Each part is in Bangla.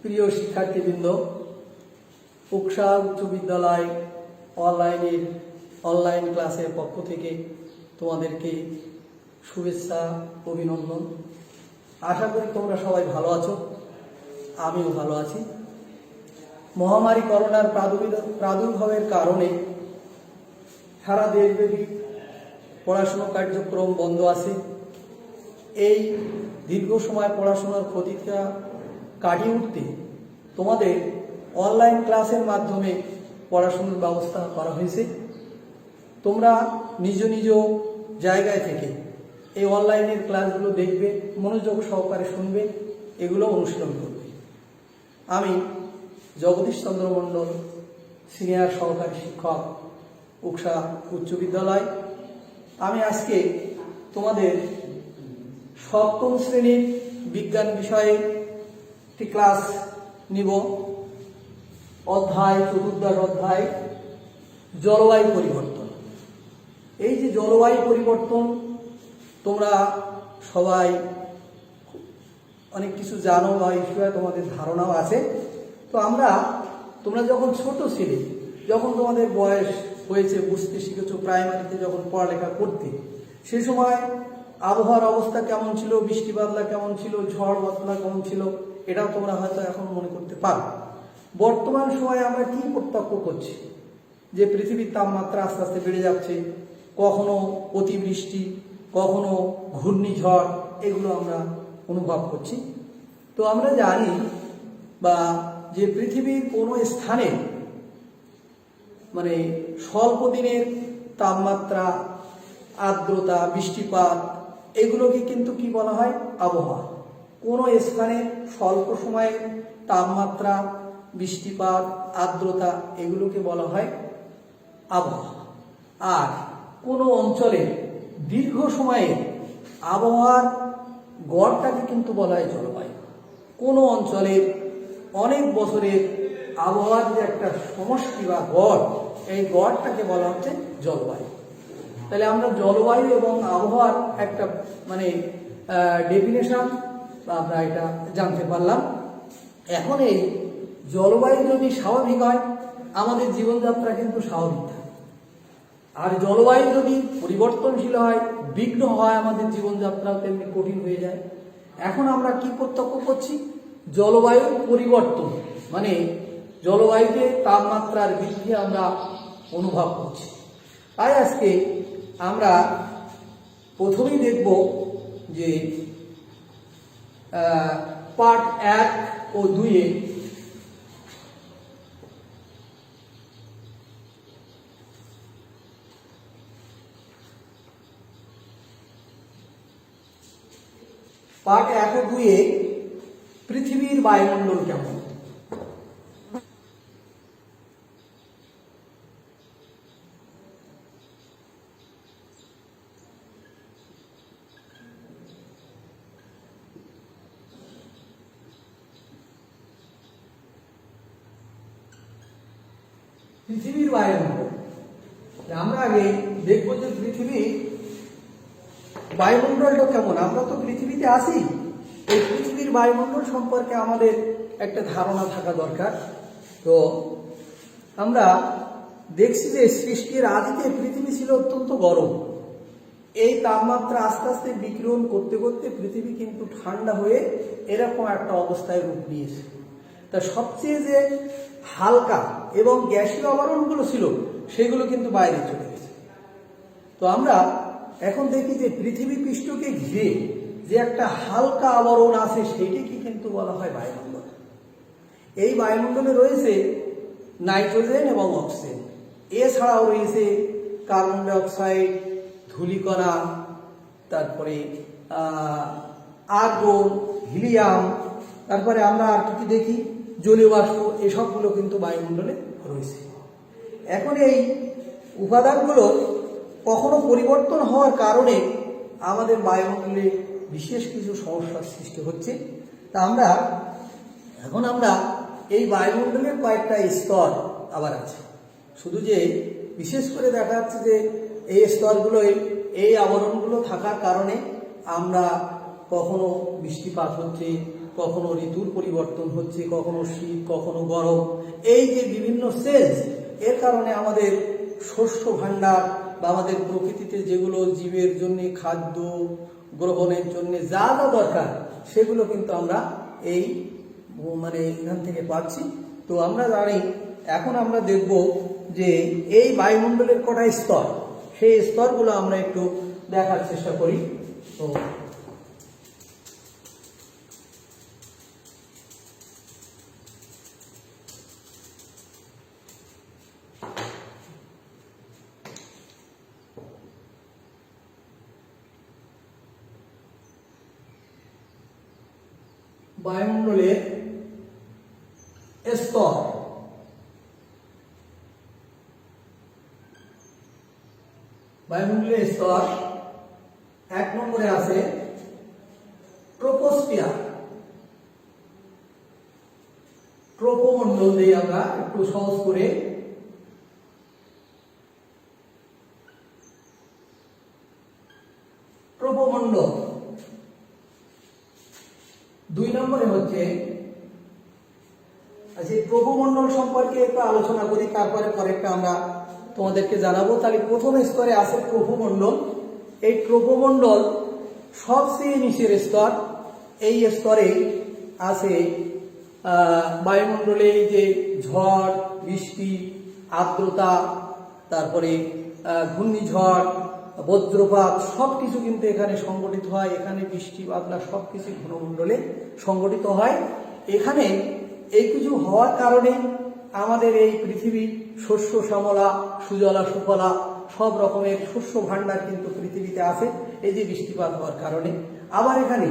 প্রিয় শিক্ষার্থীবৃন্দ, উকসা উচ্চ বিদ্যালয় অনলাইন ক্লাসের পক্ষ থেকে তোমাদেরকে শুভেচ্ছা, অভিনন্দন। আশা করি তোমরা সবাই ভালো আছো, আমিও ভালো আছি। মহামারী করোনার প্রাদুর্ভাবের কারণে সারা দেশব্যাপী পড়াশোনা কার্যক্রম বন্ধ আছে। এই দীর্ঘ সময় পড়াশোনার ক্ষতিটা কাটিয়ে উঠতে তোমাদের অনলাইন ক্লাসের মাধ্যমে পড়াশোনার ব্যবস্থা করা হয়েছে। তোমরা নিজ নিজ জায়গায় থেকে এই অনলাইনের ক্লাসগুলো দেখবে, মনোযোগ সহকারে শুনবে, এগুলো অনুশীলন করবে। আমি জগদীশ চন্দ্র মণ্ডল, সিনিয়র সহকারী শিক্ষক, উকসা উচ্চ বিদ্যালয়। আমি আজকে তোমাদের সপ্তম শ্রেণীর বিজ্ঞান বিষয়ে একটি ক্লাস নিব। চতুর্দশ অধ্যায় জলবায়ু পরিবর্তন। এই যে জলবায়ু পরিবর্তন, তোমরা সবাই অনেক কিছু জানো বা এই বিষয়ে তোমাদের ধারণাও আছে। তো তোমরা যখন ছোট ছিলে, যখন তোমাদের বয়স হয়েছে, বুঝতে শিখেছো, প্রাইমারিতে যখন পড়ালেখা করতে, সে সময় আবহাওয়ার অবস্থা কেমন ছিল, বৃষ্টি বাদলা কেমন ছিল, ঝড় বাদলা কেমন ছিল, এটাও তোমরা হয়তো এখন মনে করতে পারো। বর্তমান সময়ে আমরা কি প্রত্যক্ষ করছি, যে পৃথিবীর তাপমাত্রা আস্তে আস্তে বেড়ে যাচ্ছে, কখনো অতিবৃষ্টি, কখনো ঘূর্ণিঝড়, এগুলো আমরা অনুভব করছি। তো আমরা জানি যে পৃথিবীর কোনো স্থানে স্বল্প দিনের তাপমাত্রা, আর্দ্রতা, বৃষ্টিপাত, এগুলোকে কিন্তু কি বলা হয়? আবহাওয়া। কোনো স্থানে স্বল্প সময়ের তাপমাত্রা, বৃষ্টিপাত, আর্দ্রতা, এগুলোকে বলা হয় আবহাওয়া। আর কোনো অঞ্চলের দীর্ঘ সময়ের আবহাওয়ার গড়টাকে কিন্তু বলা হয় জলবায়ু। কোনো অঞ্চলের অনেক বছরের আবহাওয়ার যে একটা সমষ্টি বা গড়, এই গড়টাকে বলা হচ্ছে জলবায়ু। তাহলে আমরা জলবায়ু এবং আবহাওয়ার একটা ডেফিনেশন আমরা এটা জানতে পারলাম। এখন এই জলবায়ু যদি স্বাভাবিক হয়, আমাদের জীবনযাত্রা কিন্তু স্বাভাবিক থাকে। আর জলবায়ু যদি পরিবর্তনশীল হয়, বিঘ্ন হয়, আমাদের জীবনযাত্রা তেমনি কঠিন হয়ে যায়। এখন আমরা কি প্রত্যক্ষ করছি? জলবায়ু পরিবর্তন, জলবায়ুতে তাপমাত্রার বৃদ্ধি আমরা অনুভব করছি। তাই আজকে আমরা প্রথমেই দেখব যে পার্ট 1 ও 2-এ পার্ট 1 ও 2-এ পৃথিবীর বায়ুমণ্ডল কেমন। পৃথিবীর বায়ুমণ্ডল আমরা আগে দেখবো যে পৃথিবীর বায়ুমণ্ডলটা কেমন। আমরা তো পৃথিবীতে আছি, এই পৃথিবীর বায়ুমণ্ডল সম্পর্কে আমাদের একটা ধারণা থাকা দরকার। তো আমরা দেখছি যে সৃষ্টির আদিতে পৃথিবী ছিল অত্যন্ত গরম। এই তাপমাত্রা আস্তে আস্তে বিকিরণ করতে করতে পৃথিবী কিন্তু ঠান্ডা হয়ে এরকম একটা অবস্থায় রূপ নিয়েছে। তা সবচেয়ে যে হালকা এবং গ্যাসীয় আবরণগুলো ছিল, সেগুলো কিন্তু বাইরে চলে গেছে। তো আমরা এখন দেখি যে পৃথিবী পৃষ্ঠকে ঘিরে যে একটা হালকা আবরণ আছে, সেইটিকে কিন্তু বলা হয় বায়ুমণ্ডল। এই বায়ুমণ্ডলে রয়েছে নাইট্রোজেন এবং অক্সিজেন, এছাড়াও রয়েছে কার্বন ডাই অক্সাইড, ধূলিকণা, তারপরে আর্গন, হিলিয়াম, তারপরে আমরা আর কি দেখি, জলীয় বাষ্প, এসবগুলো কিন্তু বায়ুমণ্ডলে রয়েছে। এখন এই উপাদানগুলো কখনো পরিবর্তন হওয়ার কারণে আমাদের বায়ুমণ্ডলে বিশেষ কিছু সমস্যার সৃষ্টি হচ্ছে। তা আমরা এই বায়ুমণ্ডলের কয়েকটা স্তর আবার আছে। শুধু যে বিশেষ করে দেখা যাচ্ছে যে এই স্তরগুলোয় এই আবরণগুলো থাকার কারণে আমরা কখনো বৃষ্টিপাত হচ্ছে, কখনো ঋতুর পরিবর্তন হচ্ছে, কখনো শীত, কখনো গরম, এই যে বিভিন্ন সেজ, এর কারণে আমাদের শস্য ভাণ্ডার বা আমাদের প্রকৃতিতে যেগুলো জীবের জন্য খাদ্য গ্রহণের জন্য যা যা দরকার সেগুলো কিন্তু আমরা এই এখান থেকে পাচ্ছি। তো আমরা জানি, এখন আমরা দেখব যে এই বায়ুমণ্ডলের কটা স্তর, সেই স্তরগুলো আমরা একটু দেখার চেষ্টা করি। তো বায়ুমণ্ডলের স্তর, বায়ুমণ্ডলের স্তর 1 নম্বরে আছে ট্রোপোস্ফিয়ার। ট্রোপোমণ্ডল দিয়ে আমরা একটু সহজ করে ট্রোপোমণ্ডল। 2 নম্বরে হচ্ছে, আচ্ছা ট্রোপোমণ্ডল সম্পর্কে একটু আলোচনা করি, তারপরে পরেরটা আমরা তোমাদেরকে জানাবো। তাহলে প্রথম স্তরে আছে ট্রোপোমণ্ডল। এই ট্রোপোমণ্ডল সবচেয়ে নিচের স্তর। এই স্তরে আছে বায়ুমণ্ডলে যে ঝড়, বৃষ্টি, আর্দ্রতা, তারপরে ঘূর্ণিঝড়, বজ্রপাত সবকিছু কিন্তু এখানে সংগঠিত হয়। এখানে বৃষ্টি বাদলা সবকিছু ঘনমণ্ডলে সংগঠিত হয়। এখানে এই কিছু হওয়ার কারণে আমাদের এই পৃথিবী শস্য শ্যামলা, সুজলা সুফলা সব রকমের শস্য ভাণ্ডার কিন্তু পৃথিবীতে আছে এই যে বৃষ্টিপাত হওয়ার কারণে। আবার এখানে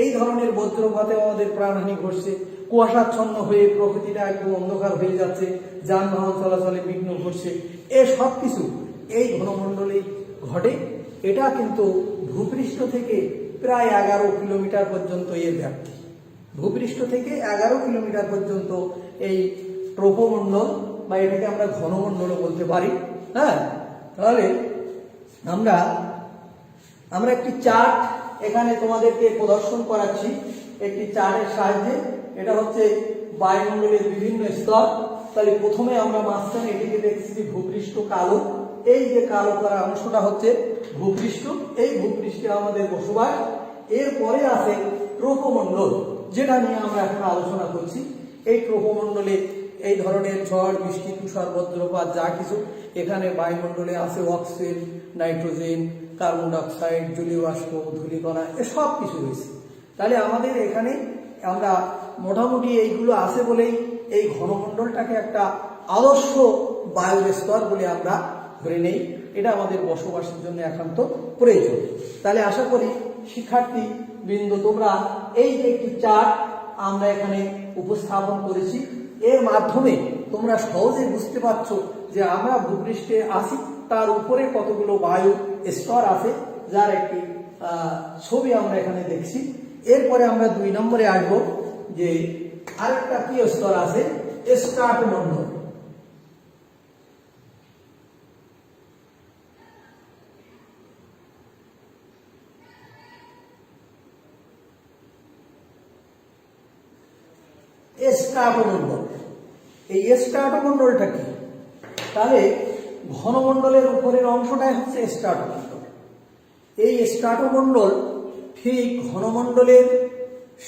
এই ধরনের বজ্রপাতে আমাদের প্রাণহানি ঘটছে, কুয়াশাচ্ছন্ন হয়ে প্রকৃতিটা একদম অন্ধকার হয়ে যাচ্ছে, যানবাহন চলাচলে বিঘ্ন ঘটছে। এ সব কিছু এই ঘনমণ্ডলেই ঘটে। এটা কিন্তু ভূপৃষ্ঠ থেকে প্রায় 11 কিলোমিটার পর্যন্ত এর ব্যাপ্তি। ভূপৃষ্ঠ থেকে 11 কিলোমিটার পর্যন্ত এই ট্রোপোমণ্ডল, বা এটাকে আমরা ঘনমণ্ডলও বলতে পারি। হ্যাঁ, তাহলে আমরা একটি চার্ট এখানে তোমাদেরকে প্রদর্শন করাচ্ছি, একটি চার্টের সাহায্যে। এটা হচ্ছে বায়ুমণ্ডলের বিভিন্ন স্তর। তাহলে প্রথমে আমরা মাঝখানে এটিকে দেখছি যে ভূপৃষ্ঠ কালো, এই যে কালো করা অংশটা হচ্ছে ভূপৃষ্ঠ, এই ভূপৃষ্ঠে আমাদের বসবাস। এরপরে আছে ট্রোপোমণ্ডল, যেটা নিয়ে আমরা এখন আলোচনা করছি। এই ট্রোপোমণ্ডলে এই ধরনের ঝড়, বৃষ্টি, তুষার, বজ্রপাত যা কিছু এখানে বায়ুমণ্ডলে আছে, অক্সিজেন, নাইট্রোজেন, কার্বন ডাইঅক্সাইড, জলীয় বাষ্প, ধূলিকণা, এসব কিছু রয়েছে। তাহলে আমাদের এখানে আমরা মোটামুটি এইগুলো আছে বলেই এই ঘনমণ্ডলটাকে একটা আদর্শ বায়ুর স্তর বলে আমরা ধরে নেই। এটা আমাদের বসবাসের জন্য একান্ত প্রয়োজন। তাহলে আশা করি শিক্ষার্থী বৃন্দ, তোমরা এই যে একটি চার্ট আমরা এখানে উপস্থাপন করেছি, এর মাধ্যমে তোমরা সহজে বুঝতে পারছো যে আমরা ভূপৃষ্ঠে আছি, তার উপরে কতগুলো বায়ু স্তর আছে, যার একটি ছবি আমরা এখানে দেখছি। এরপরে আমরা 2 নম্বরে আসবো যে আরেকটা কি স্তর আছে, স্ট্রাটোমণ্ডল। স্ট্রাটোমণ্ডল, এই স্ট্রাটোমণ্ডলটা কি? তাহলে ঘনমণ্ডলের উপরের অংশটাই হচ্ছে স্ট্রাটোমণ্ডল। এই স্ট্রাটোমণ্ডল ঠিক ঘনমণ্ডলের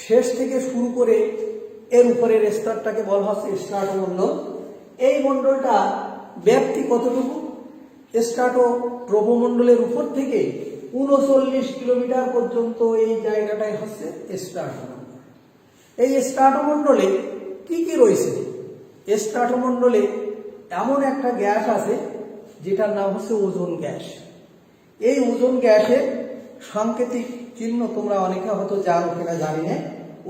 শেষ থেকে শুরু করে এর উপরের স্তরটাকে বলা হচ্ছে স্ট্রাটোমণ্ডল। এই মণ্ডলটা ব্যাপ্তি কতটুকু? ট্রোপোমণ্ডলের উপর থেকে 39 কিলোমিটার পর্যন্ত এই জায়গাটাই হচ্ছে স্ট্রাটোমণ্ডল। এই স্ট্রাটোমণ্ডলে কি কি রয়েছে? স্ট্রাটোমণ্ডলে এমন একটা গ্যাস আছে যেটার নাম হচ্ছে ওজোন গ্যাস। এই ওজোন গ্যাসের সাংকেতিক চিহ্ন তোমরা অনেকে হয়তো জানো কিনা জানি না।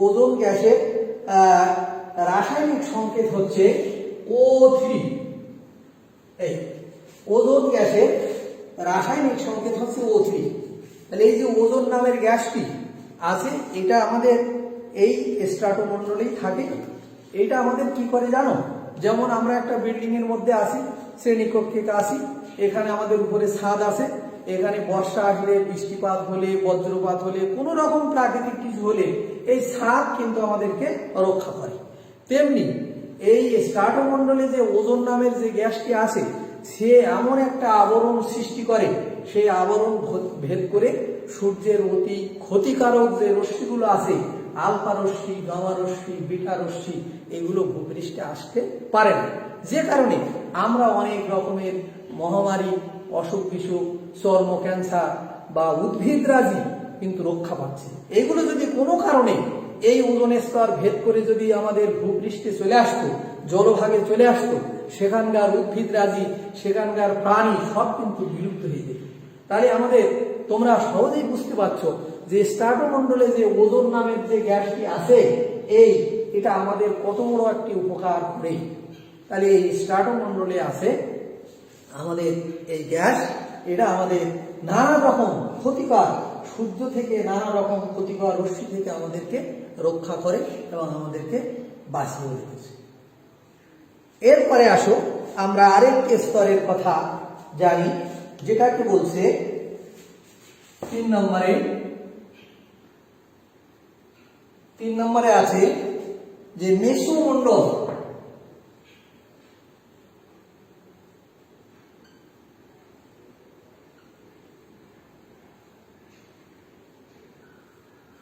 ওজোন গ্যাসের রাসায়নিক সংকেত হচ্ছে O3। এই ওজোন গ্যাসের রাসায়নিক সংকেত হচ্ছে O3। তাহলে এই যে ওজোন নামের গ্যাসটি আছে, এটা আমাদের এই স্ট্রাটোমণ্ডলেই থাকে। এটা আমাদের কি করে জানো? যেমন আমরা একটা বিল্ডিং এর মধ্যে আছি, শ্রেণীকক্ষে আছি, এখানে আমাদের উপরে ছাদ আছে, এখানে বর্ষা আসলে, বৃষ্টিপাত হলে, বজ্রপাত হলে, কোনো রকম প্রাকৃতিক কিছু হলে এই ছাদ কিন্তু আমাদেরকে রক্ষা করে। তেমনি এই স্ট্রাটোমণ্ডলে যে ওজোন নামের যে গ্যাসটি আছে, সে এমন একটা আবরণ সৃষ্টি করে, সেই আবরণ ভেদ করে সূর্যের অতি ক্ষতিকারক যে রশ্মিগুলো আছে, আলফা রশ্মি, গামা রশ্মি, বিটা রশ্মি, এগুলো ভূপৃষ্ঠে আসতে পারে না। যে কারণে আমরা অনেক রকমের মহামারী, অসুখ বিসুখ, চর্ম ক্যান্সার বা উদ্ভিদরাজি কিন্তু রক্ষা পাচ্ছে। এগুলো যদি কোনো কারণে এই ওজোন স্তর ভেদ করে যদি আমাদের ভূপৃষ্ঠে চলে আসতো, জলভাগে চলে আসতো, সেখানকার উদ্ভিদরাজি, সেখানকার প্রাণী সব কিন্তু বিলুপ্ত হয়ে যেত। তাহলে আমাদের তোমরা সহজেই বুঝতে পারছো যে স্ট্রাটোমণ্ডলে যে ওজোন নামের যে গ্যাসটি আছে, এটা আমাদের কত বড় একটি উপকার করে। তাহলে এই স্ট্রাটোমণ্ডলে আছে আমাদের এই গ্যাস, এটা আমাদের নানা রকম ক্ষতিকর, সূর্য থেকে নানা রকম ক্ষতিকর রশ্মি থেকে আমাদেরকে রক্ষা করে এবং আমাদেরকে বাঁচিয়ে রেখেছে। এরপরে আসো আমরা আরেকটি স্তরের কথা জানি, যেটাকে বলছে 3 নম্বরে আছে যে মেসোমণ্ডল।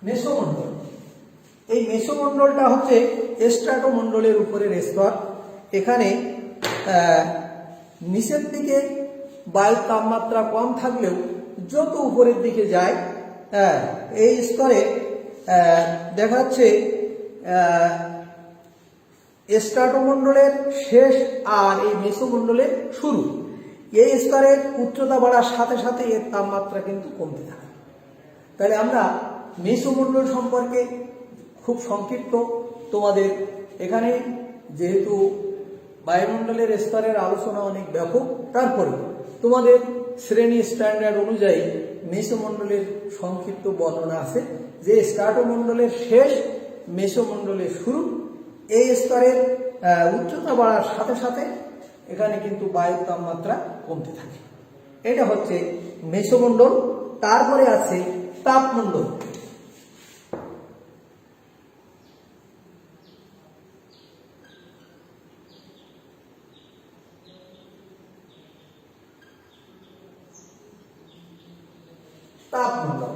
মেসোমণ্ডল, এই মেসোমণ্ডলটা হচ্ছে স্ট্রাটোমণ্ডলের উপরের স্তর। এখানে নিচের দিকে বায়ুর তাপমাত্রা কম থাকলেও যত উপরের দিকে যায়, এই স্তরে দেখাচ্ছে স্ট্রাটোমণ্ডলের শেষ আর এই মেসোমণ্ডলের শুরু। এই স্তরের উচ্চতা বাড়ার সাথে সাথে এর তাপমাত্রা কিন্তু কমতে থাকে। তাহলে আমরা মেসোমণ্ডল সম্পর্কে খুব সংক্ষিপ্ত তোমাদের এখানে, যেহেতু বায়ুমণ্ডলের স্তরের আলোচনা অনেক ব্যাপক, তারপরে তোমাদের শ্রেণী স্ট্যান্ডার্ড অনুযায়ী মেসোমণ্ডলের সংক্ষিপ্ত বর্ণনা আছে, যে স্ট্রাটোমণ্ডলের শেষ, মেসোমণ্ডলের শুরু। এই স্তরের উচ্চতা বাড়ার সাথে সাথে এখানে কিন্তু বায়ুর তাপমাত্রা কমতে থাকে। এটা হচ্ছে মেসোমণ্ডল। তারপরে আছে তাপমণ্ডল। তাপমণ্ডল,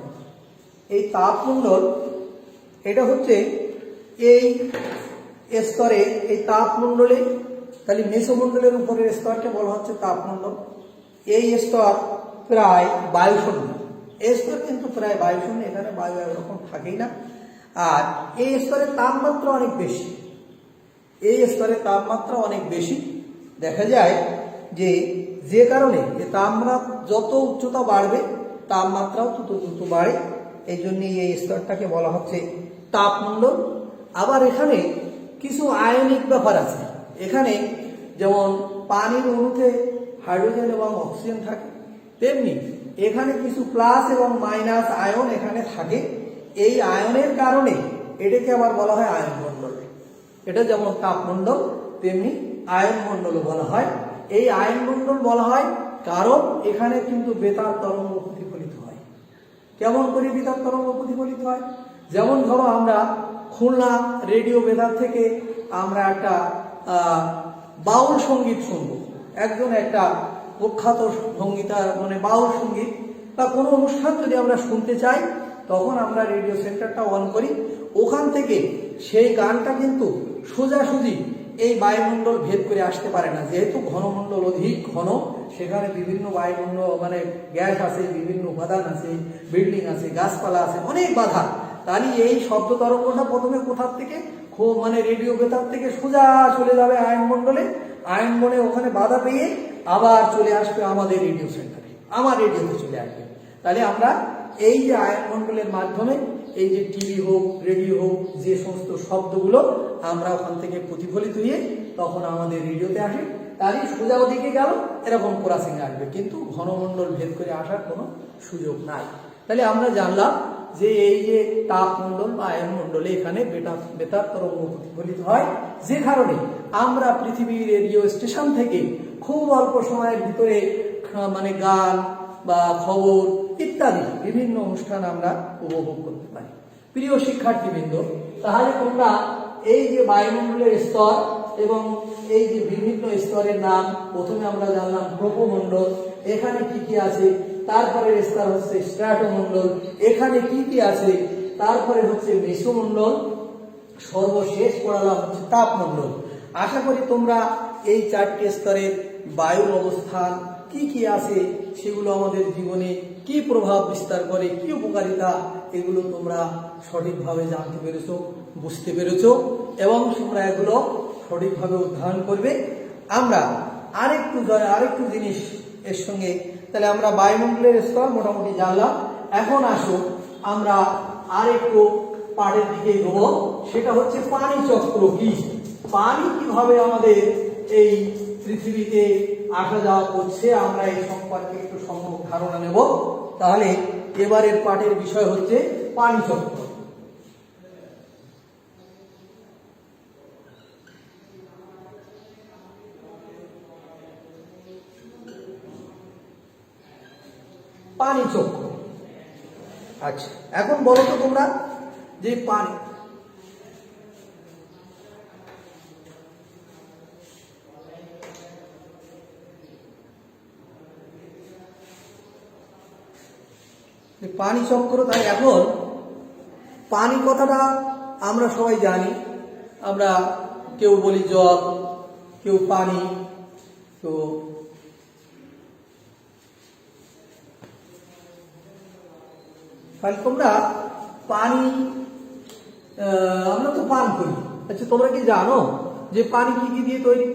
এই তাপমণ্ডল এটা হচ্ছে এই স্তরে, এই তাপমণ্ডলে, তাহলে মেসোমণ্ডলের উপরের স্তরকে বলা হচ্ছে তাপমণ্ডল। এই স্তর প্রায় বায়ুশূন্য, এই স্তর কিন্তু প্রায় বায়ুশূন্য, এখানে বায়ু এরকম থাকেই না। আর এই স্তরের তাপমাত্রা অনেক বেশি, এই স্তরের তাপমাত্রা অনেক বেশি। দেখা যায় যে কারণে যে তাপমাত্রা যত উচ্চতা বাড়বে, তাপমাত্রাও তত দ্রুত বাড়ে। এই জন্যই এই স্তরটাকে বলা হচ্ছে তাপমণ্ডল। আবার এখানে কিছু আয়নিক ব্যাপার আছে। এখানে যেমন পানির অণুতে হাইড্রোজেন এবং অক্সিজেন থাকে, তেমনি এখানে কিছু প্লাস এবং মাইনাস আয়ন এখানে থাকে। এই আয়নের কারণে এটাকে আবার বলা হয় আয়নমণ্ডল। এটা যেমন তাপমণ্ডল, তেমনি আয়নমণ্ডলও বলা হয়। এই আয়নমণ্ডল বলা হয় কারণ এখানে কিন্তু বেতার তরঙ্গ প্রতিফলিত হয়। কেমন করে বেতার তরঙ্গ প্রতিফলিত হয়? যেমন ধরো আমরা খুলনা রেডিও বেতার থেকে আমরা একটা বাউল সঙ্গীত শুনবো, একজন একটা প্রখ্যাত সঙ্গীতা মানে বাউল সঙ্গীত বা কোনো অনুষ্ঠান যদি আমরা শুনতে চাই, তখন আমরা রেডিও সেন্টারটা অন করি। ওখান থেকে সেই গানটা কিন্তু সোজাসুজি এই বায়ুমণ্ডল ভেদ করে আসতে পারে না, যেহেতু ঘনমণ্ডল অধিক ঘন, সেখানে বিভিন্ন বায়ুমণ্ডল মানে গ্যাস আছে, বিভিন্ন উপাদান আছে, বিল্ডিং আছে, গাছপালা আছে, অনেক বাধা। তাহলে এই শব্দ তরঙ্গটা প্রথমে কোথার থেকে মানে রেডিও বেতার থেকে সোজা চলে যাবে আয়নমণ্ডলে, আয়নমণ্ডলে ওখানে বাধা পেয়ে আবার চলে আসবে আমাদের রেডিও সেন্টারে, আমার রেডিওতে চলে আসবে। তাহলে আমরা এই যে আয়নমণ্ডলের মাধ্যমে এই যে টিভি হোক, রেডিও হোক, যে সমস্ত শব্দগুলো আমরা ওখান থেকে প্রতিফলিত হয়ে তখন আমাদের রেডিওতে আসে, তাহলে সোজা ওদিকে গেল, এরকম ক্রসিং আসবে, কিন্তু ঘনমণ্ডল ভেদ করে আসার কোনো সুযোগ নাই। তাহলে আমরা জানলাম যে এই যে তাপমণ্ডল বা আয়নমণ্ডলে এখানে বেতার তরঙ্গ প্রতিফলিত হয়, যে কারণে আমরা পৃথিবীর রেডিও স্টেশন থেকে খুব অল্প সময়ের ভিতরে মানে গান, বা খবর ইত্যাদি বিভিন্ন অনুষ্ঠান আমরা উপভোগ করতে পারি। প্রিয় শিক্ষার্থীবৃন্দ, তাহলে তোমরা এই যে বায়ুমণ্ডলের স্তর এবং এই যে বিভিন্ন স্তরের নাম, প্রথমে আমরা জানলাম ট্রপোমণ্ডল, এখানে কি কি আছে, তারপরে স্তর হচ্ছে স্ট্র্যাটোমণ্ডল, এখানে কি কি আছে, তারপরে হচ্ছে মেসোমণ্ডল, সর্বশেষ পড়ালাম হচ্ছে তাপমণ্ডল। আশা করি তোমরা এই 4টি স্তরের বায়ুর অবস্থান কি কি আছে, সেগুলো আমাদের জীবনে কি প্রভাব বিস্তার করে, কি উপকারিতা, এগুলো তোমরা সঠিকভাবে জানতে পেরেছো, বুঝতে পেরেছো এবং তোমরা এগুলো সঠিকভাবে অধ্যয়ন করবে। আমরা আরেকটু জিনিস এর সঙ্গে, তাহলে আমরা বায়ুমণ্ডলের স্তর মোটামুটি জানলাম। এখন আসো আমরা আরেকটু পাড়ের দিকে এগোবো, সেটা হচ্ছে পানি চক্র কি, পানি কিভাবে আমাদের এই পৃথিবীতে আসা যাওয়া করছে, আমরা এই সম্পর্কে একটু সম্যক ধারণা নেব। তাহলে এবারের পাঠের বিষয় হচ্ছে পানি চক্র। পানি চক্র, আচ্ছা এখন বলো তো তোমরা যে পানি চক্র, তাই এখন পানি কথাটা আমরা সবাই জানি, আমরা কেউ বলি জল, কেউ পানি। তো তাহলে তোমরা পানি আমরা তো পান করি, আচ্ছা তোমরা কি জানো যে পানি কি কি দিয়ে তৈরি?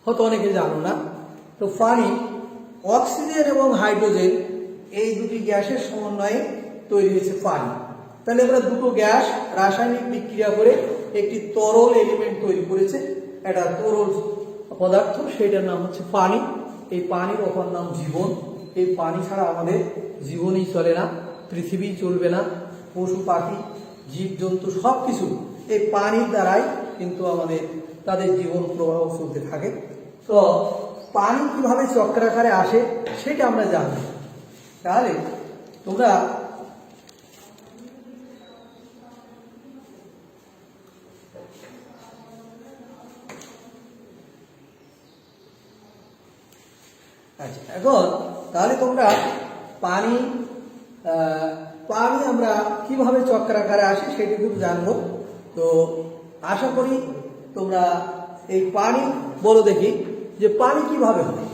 হয়তো অনেকে জানো না। তো পানি অক্সিজেন এবং হাইড্রোজেন এই দুটি গ্যাসের সমন্বয়ে তৈরি হয়েছে পানি। তাহলে আমরা দুটো গ্যাস রাসায়নিক বিক্রিয়া করে একটি তরল এলিমেন্ট তৈরি করেছে, একটা তরল পদার্থ, সেটার নাম হচ্ছে পানি। এই পানির অপর নাম জীবন। এই পানি ছাড়া আমাদের জীবনই চলে না, পৃথিবী চলবে না, পশু পাখি জীবজন্তু সবকিছু এই পানির দ্বারাই কিন্তু আমাদের তাদের জীবন প্রবাহ চলতে থাকে। তো পানি কিভাবে চক্রাকারে আসে সেটা আমরা জানি। তাহলে তোমরা আচ্ছা এখন তাহলে তোমরা পানি আমরা কিভাবে চক্রাকারে আসে সেটা কিন্তু জানবো। তো আশা করি তোমরা এই পানি বলো দেখি যে পানি কিভাবে হয়,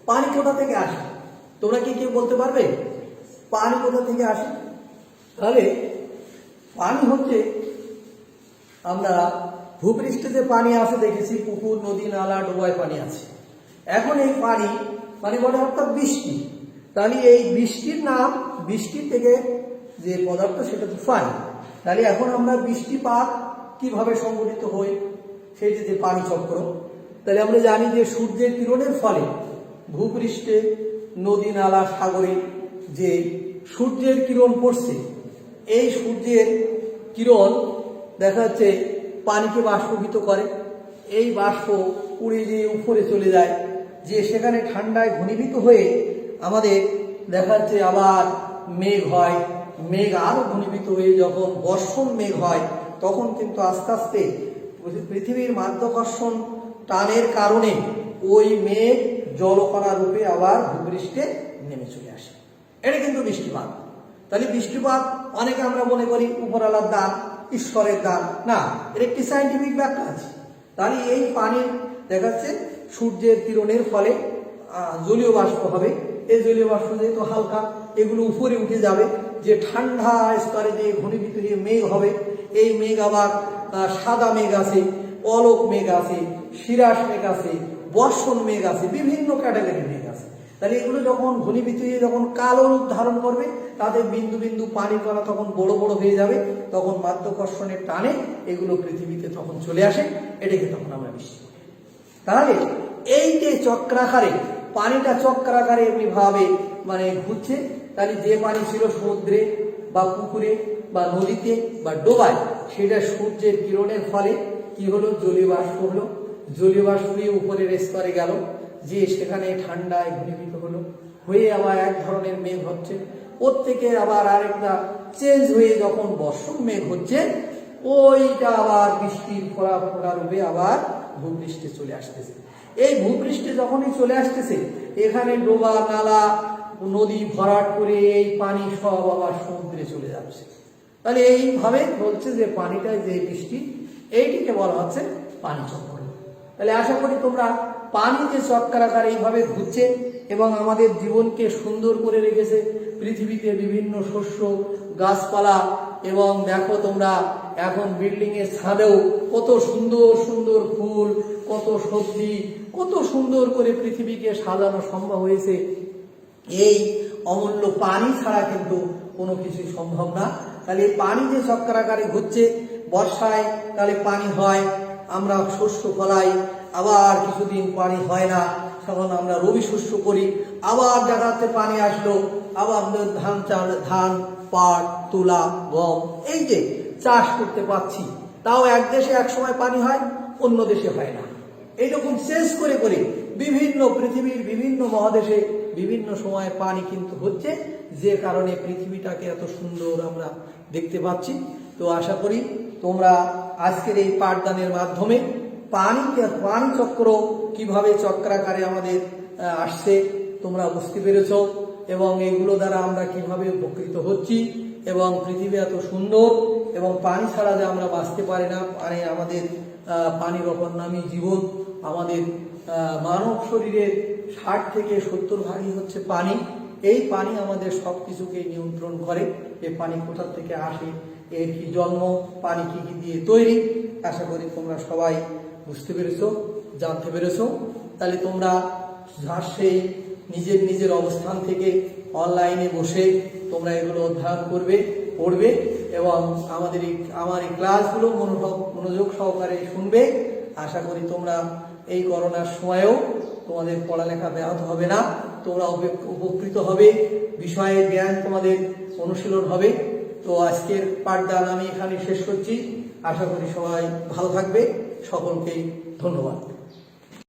পানি কোথা থেকে আসে, তোমরা কি কেউ বলতে পারবে পানি কোথা থেকে আসে? তাহলে পানি হচ্ছে, আমরা ভূপৃষ্ঠে যে পানি আছে দেখেছি, পুকুর, নদী, নালা, ডোবায় পানি আছে। এখন এই পানি বলে অর্থাৎ বৃষ্টি। তাহলে এই বৃষ্টির নাম, বৃষ্টি থেকে যে পদার্থ সেটা তো পানি। তাহলে এখন আমরা বৃষ্টিপাত কিভাবে সংঘটিত হয় সেইটা যে পানি চক্র। তাহলে আমরা জানি যে সূর্যের কিরণের ফলে ভূপৃষ্ঠে, নদী, নালা, সাগরে যে সূর্যের কিরণ পড়ছে, এই সূর্যের কিরণ দেখা যাচ্ছে পানিকে বাষ্পীভূত করে। এই বাষ্প উড়ে গিয়ে উপরে চলে যায়, যে সেখানে ঠান্ডায় ঘনীভূত হয়ে আমাদের দেখা যাচ্ছে আবার মেঘ হয়। মেঘ আরো ঘনীভূত হয়ে যখন বর্ষণ মেঘ হয়, তখন কিন্তু আস্তে আস্তে পৃথিবীর মাধ্যাকর্ষণ টানের কারণে ওই মেঘ জলকণা রূপে আবার ভূপৃষ্ঠে নেমে চলে আসে। এটা কিন্তু বৃষ্টিপাত। তাহলে বৃষ্টিপাত অনেকে আমরা মনে করি উপরওয়ালার দান, ঈশ্বরের দান, না, এর একটি সায়েন্টিফিক ব্যাখ্যা আছে। তাহলে এই পানি দেখা যাচ্ছে সূর্যের কিরণের ফলে জলীয় বাষ্প হবে। এই জলীয় বাষ্প যেহেতু হালকা, এগুলো উপরে উঠে যাবে, যে ঠান্ডা স্তরে যে ঘনীভূত হয়ে মেঘ হবে। এই মেঘ আবার সাদা মেঘ আছে, পলক মেঘ আছে, শিরাস মেঘ আছে, বর্ষণ মেঘ আছে, বিভিন্ন ক্যাটাগরির মেঘ আছে। তাহলে এগুলো যখন ঘনীভূত হয়ে যখন কালো রূপ ধারণ করবে, তাদের বিন্দু বিন্দু পানির কণা তখন বড় বড় হয়ে যাবে, তখন মাধ্যাকর্ষণের টানে এগুলো পৃথিবীতে তখন চলে আসে, এটাকে তখন আমরা বৃষ্টি বলি। তাহলে এই যে চক্রাকারে পানিটা চক্রাকারে এমনিভাবে ঘুরছে। তাহলে যে পানি ছিল সমুদ্রে বা পুকুরে বা নদীতে বা ডোবায়, সেটা সূর্যের কিরণের ফলে কি হলো, জলীয় বাষ্প হলো। জলীয় বাষ্প উপরের স্তরে গেল, যে সেখানে ঠান্ডায় ঘনীভূত হলো, হয়ে আবার এক ধরনের মেঘ হচ্ছে, ওর থেকে আবার আরেকটা চেঞ্জ হয়ে যখন বর্ষণ মেঘ হচ্ছে, ওইটা আবার বৃষ্টির ফোড়া ফোড়া রূপে আবার ভূপৃষ্ঠে চলে আসতেছে। এই ভূপৃষ্ঠে যখনই চলে আসতেছে, এখানে ডোবা নালা নদী ভরাট করে এই পানি সব আবার সমুদ্রে চলে যাচ্ছে। তাহলে এইভাবে বলছে যে পানিটা যে বৃষ্টি, এইটিকে বলা হচ্ছে পানি চক্র। তাহলে আশা করি তোমরা পানি যে চক্রাকার এইভাবে ঘুরছে এবং আমাদের জীবনকে সুন্দর করে রেখেছে, পৃথিবীতে বিভিন্ন শস্য গাছপালা, এবং দেখো তোমরা এখন বিল্ডিং এর ছাদেও কত সুন্দর সুন্দর ফুল, কত সবজি, কত সুন্দর করে পৃথিবীকে সাজানো সম্ভব হয়েছে। এই অমূল্য পানি ছাড়া কিন্তু কোনো কিছুই সম্ভব না। তাহলে পানি যে চক্রাকারে ঘুরছে, বর্ষায় তাহলে পানি হয়, আমরা শস্য ফলাই, আবার কিছুদিন পানি হয় না, তখন আমরা রবি শস্য করি, আবার দেখা যাচ্ছে পানি আসলো, আবার ধান পাট তুলা গম এই যে চাষ করতে পারছি। তাও এক দেশে এক সময় পানি হয়, অন্য দেশে হয় না। এইরকম চেঞ্জ করে করে বিভিন্ন পৃথিবীর বিভিন্ন মহাদেশে বিভিন্ন সময় পানি কিন্তু হচ্ছে, যে কারণে পৃথিবীটাকে এত সুন্দর আমরা দেখতে পাচ্ছি। তো আশা করি তোমরা আজকের এই পাঠদানের মাধ্যমে পানি চক্র কিভাবে চক্রাকারে আমাদের আসছে তোমরা বুঝতে পেরেছ, এবং এগুলো দ্বারা আমরা কিভাবে উপকৃত হচ্ছি, এবং পৃথিবী এত সুন্দর, এবং পানি ছাড়া যে আমরা বাঁচতে পারি না। পানি আমাদের পানির অপর নামই জীবন। আমাদের মানব শরীরের 60 থেকে 70 ভাগই হচ্ছে পানি। এই পানি আমাদের সব কিছুকে নিয়ন্ত্রণ করে। এই পানি কোথা থেকে আসে, এর কি জন্ম, পানি কি কি দিয়ে তৈরি, আশা করি তোমরা সবাই বুঝতে পেরেছ, জানতে পেরেছ। তাহলে তোমরা সেই নিজের নিজের অবস্থান থেকে অনলাইনে বসে তোমরা এগুলো অধ্যয়ন করবে, পড়বে, এবং আমার এই ক্লাসগুলো মনোযোগ সহকারে শুনবে। আশা করি তোমরা এই করোনার সময়েও তোমাদের পড়ালেখা ব্যাহত হবে না, তোমরা উপকৃত হবে, বিষয়ের জ্ঞান তোমাদের অনুশীলন হবে। তো আজকের পাঠদান আমি এখানে শেষ করছি। আশা করি সবাই ভালো থাকবে। সকলকেই ধন্যবাদ।